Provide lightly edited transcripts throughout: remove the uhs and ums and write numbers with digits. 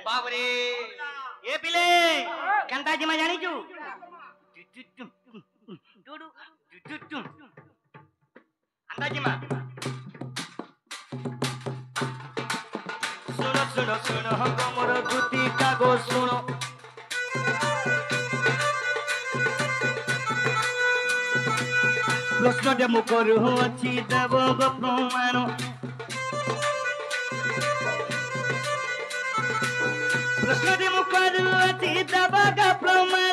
बाबरे ए पिले केंता जिमा जानी छु टुडू अंदा जिमा सुनो सुनो सुनो हमर दुती कागो सुनो प्रश्न दे मुकरु अछि देव गो प्रमाण प्रश्न दे मुकरु अछि देव गो प्रमाण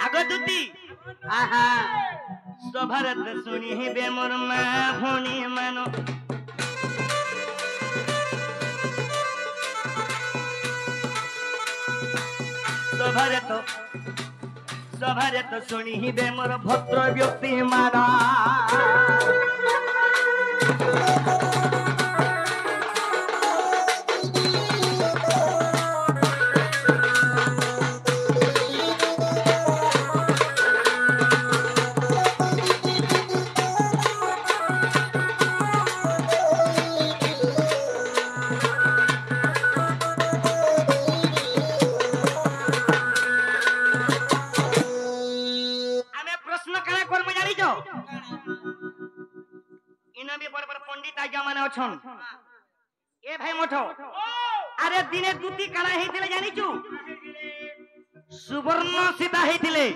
आगो दुती आहा भारत सुनी बे मोर मां भणी मानो भारत सुनी बे मोर भद्र व्यक्ति माना ए भाई मोठो अरे दिने दुती काना हेतिले जानि छु सुवर्ण सीता हेतिले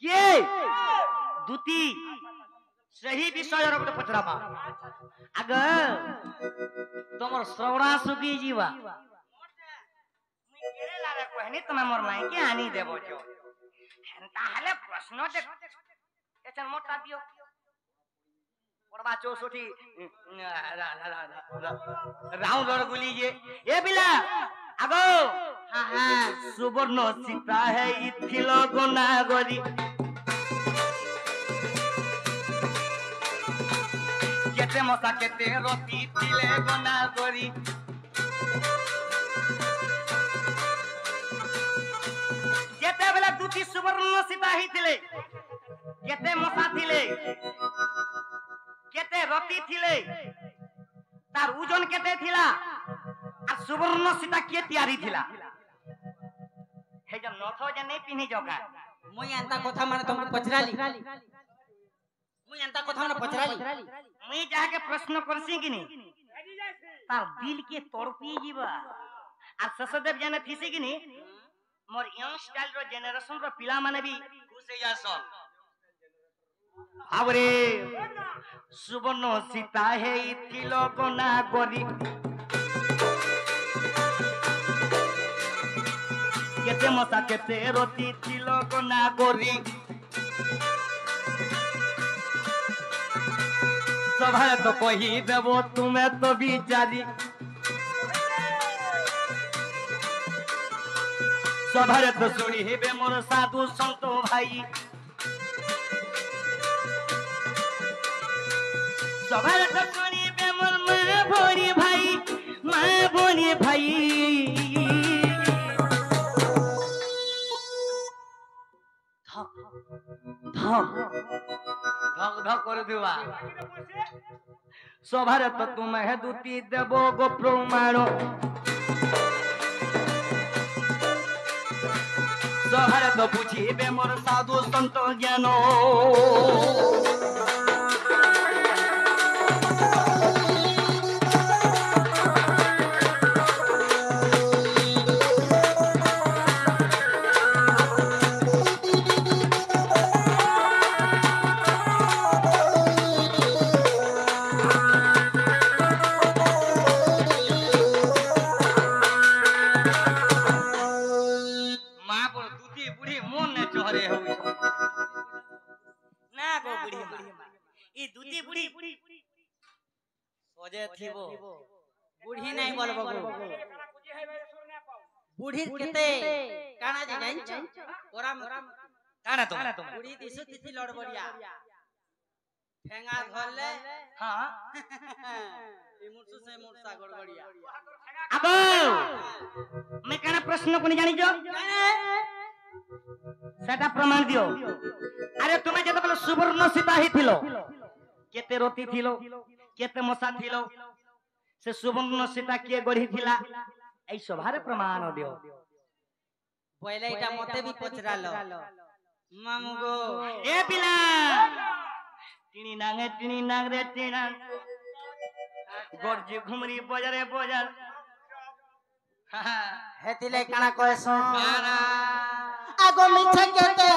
के दुती सही विषय रो पचराबा आग तमर श्रवणा सुगी जीवा मुई केरे लारे कहनी तमे मोर माई के आनी देबो जो ताहले प्रश्न दे एचन मोटा दियो पड़वा 64 राउंड और गुली ये बिला आगो हां हां सुवर्ण सीता है इथिल गोनागरी केते मसा केते रोटी थिले गोनागरी केते बेला दुती सुवर्ण सीता हिथिले केते मसा थिले केते रति थिले तार ओजन केते थिला आ सुवर्ण सीता के तैयारी थिला हे जन नथो जे नै पिनी जोका मुई अंता कथा माने तुम पचराली मुई अंता कथा माने पचराली मुई जाके प्रश्न करसी कि नी तार दिल के तड़पी जीवा आ ससदेव जने थिसी कि नी मोर यंग स्टाइल रो जनरेशन रो पिला माने भी खुश हो जासन आवरे सुवर्ण सीता है इथिल गोनागरी केते मसा केते रोटी थिल गोनागरी सभा तो कही देबो तुमे तो बिचारी सभा तो सुनी हेबे मोर साधु संत भाई सभा तो सुनी बे मोर मां भोनी भाई धक धक कर दिवा सभा तो तुम है दुती देबो गो प्रमाण सभा तो पूछी बे मोर साधु संत ज्ञान बुढ़ी नहीं बोलबो बुढ़ी केते काना जे जाइन ओरा काना तुम बुढ़ी दिसु तिथि लड़बड़िया ठेंगा धरले हां ई मुरसु से मुरसा गड़गड़िया अबो मैं काना प्रश्न कोनी जानि जो सेटा प्रमाण दियो अरे तुमे जब सुवर्ण सीता ही थिलो কেতে রতি থিল কেতে মশা থিল সে সুবর্ণ সীতা কে গড়ি থিলা এই সভারে প্রমাণ দিও বইলে এটা মতে বি পচরালো মামু গো এ পিলা টিনি নাং রে টিনা গর্জি ঘুমরি বজারে বজার হেতিলে কানা কয়ছ আগো মিছে কেতে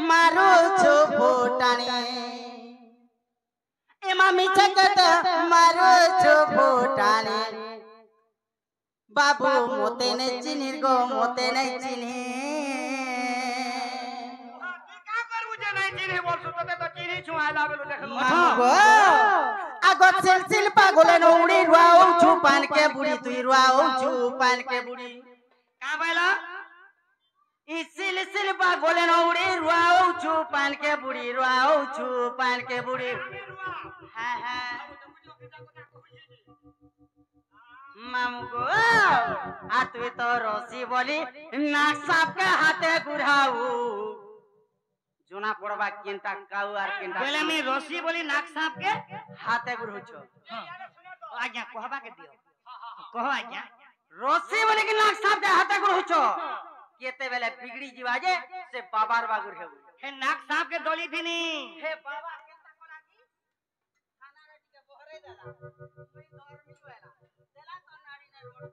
মারু छु ফুটানি এমা মিছে কেতে মারু छु ফুটানি বাবু মতে নে চিনির গো মতে নে চিনি का करबू जे नहीं चिनी बोलसु तते तो चिनी छु आइला बेलु देखलु गो আগো সিলসিল পাগলে নউড়ি রুয়াও छु পান के बुढ़ी तुई रुआओ छु पान के बुढ़ी का बैला इ सिलसिल पागले नउड़ी रुआओ छु पान के बुढ़ी रुआओ छु पान के बुढ़ी हां हां मामू गो आ तू तो रोसी बोली नाक साप के हाथे गुराऊ जोना पड़बा केनटा काऊ आर केनटा पहले मैं रोसी बोली नाक सांप के हाथे गुरु छो आज्ञा कहबा के दियो कहो आज्ञा रोसी बोली कि नाक साप के हाथे गुरु छो केते बेले बिगड़ी जीवा जे से बाबार बागुर हे हे नाक सांप के दोली थीनी हे बाबा केनता कोला की खाना रेडी के बहरे देला कोई घर मिल वेला देला तो नाड़ी ने रोड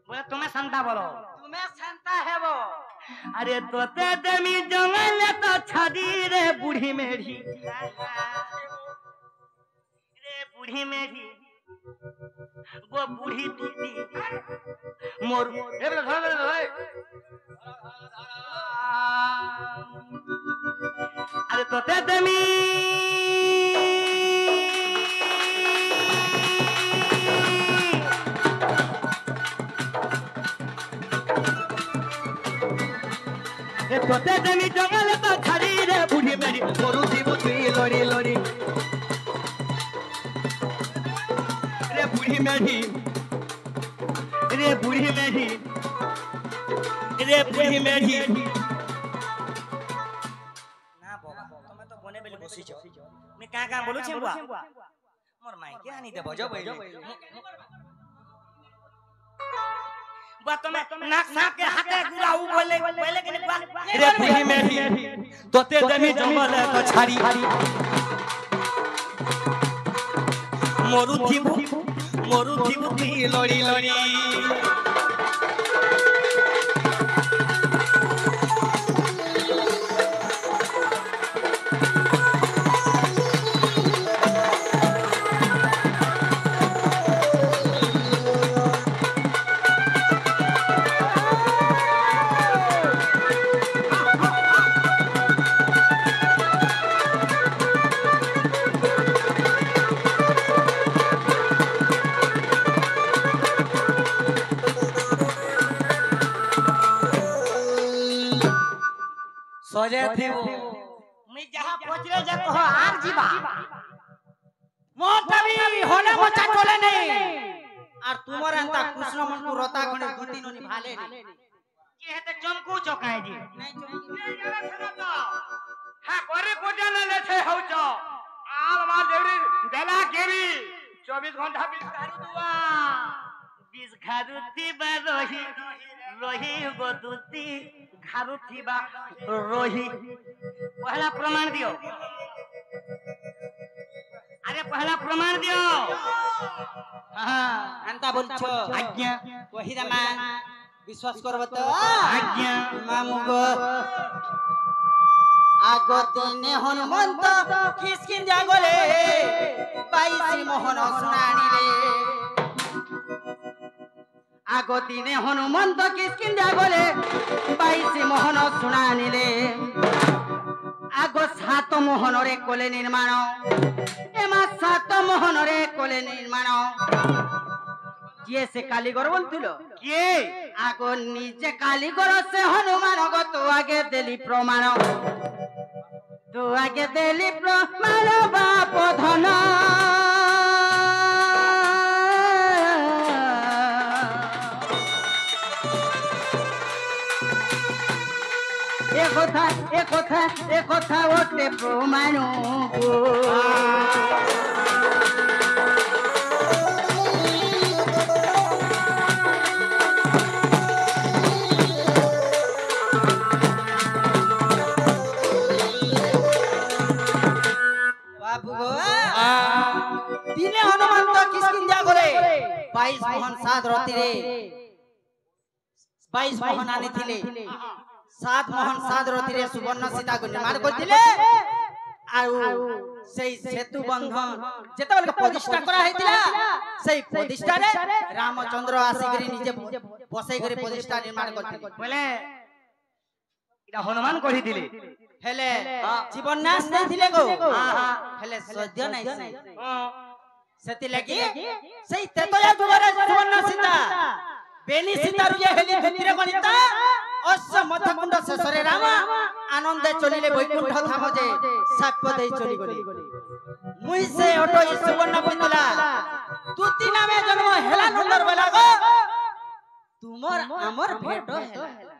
बोले तुम्हें संता बोलो तुम्हें संता है वो अरे तोते दमी जंगल तो छदी रे बूढ़ी मेढ़ी रे बूढ़ी मेढ़ी वो बूढ़ी दूती मोर ए बोले धर अरे तोते दमी तोते दमी जंगल तो छड़ी रे बूढ़ी मेरी मोरू थी बुद्धि लोरी लोरी रे बूढ़ी मेरी रे बूढ़ी मेरी रे बूढ़ी मेरी ना बाबा तुम्हें तो बने बेले बसी छ मैं का बोलू छी बुआ मोर माई के आनी देबो जो बैले बा तुम्हें नाक सांप के हाथे गुराऊ बोले बोले के बा रे बूढ़ी मेरी तोते दमी जंगल तो छाड़ी मोरू थी बुद्धि लोरी लोरी सोजे थी वो मैं जहां पहुंचले जा कहो आग जीवा मोटबी होने मोचा टोले नहीं और तुमर अंता कृष्ण मन को रोता खणे दुती नो निभाले नहीं के हेते चमकू चौकाए जी नहीं हां करे कोटा न ले छे होचो आल मा देवरी देला केरी 24 घंटा बिल घारु दुआ 20 घारुती बरोही रोही गोदुती घारुती बा रोही पहला प्रमाण दियो अरे पहला प्रमाण दियो हां अंता बोल छो आज्ञा वही रमा विश्वास करब तो आज्ञा मामू गो आगो दिने हनुमंत किसकिन जागले बाईसी मोहन सुनानी रे आगो दिने हनुमंत किसकिन जागले बाईसी मोहन सुनानी रे आगो सात मोहन रे कोले निर्माण एमा सात मोहन रे कोले निर्माण किए से कालीगर बोलथिलो के आगो निजे कालीगर से हनुमान गो तो आगे देली प्रमाण तो आगे देली प्रमाण बाप धन एक কথা ওতে প্রমাণ बाबू गो दिने हनुमंत किसकिंजा गले 22 मोहन सात रति रे 22 मोहन आनी थिले 7 मोहन सात रति रे सुवर्ण सीता को निर्माण करथिले आउ सेई सेतु बंधन जेतबल के प्रतिष्ठा करा हेतिला सेई प्रतिष्ठा रे रामचंद्र आसीगरी निजे बसई गरी प्रतिष्ठा निर्माण करथिले बोले इटा हनुमान कहि दिले हेले जीवन नाश नै थिले गो हेले सद्य नै सेति लागि सेई तेतया जुगरे सुवर्ण सीता बेनी सीता रुजे हेली भितरे गणिता अश्व मध्यकुंड शेषरे राम आनंदे चलिले वैकुंठ धाम जे साप देई चली गली मुई से ऑटो सुवर्ण पितला तुति नामे जन्म हेला नंबर बेला गो तुमर हमर भेट हेला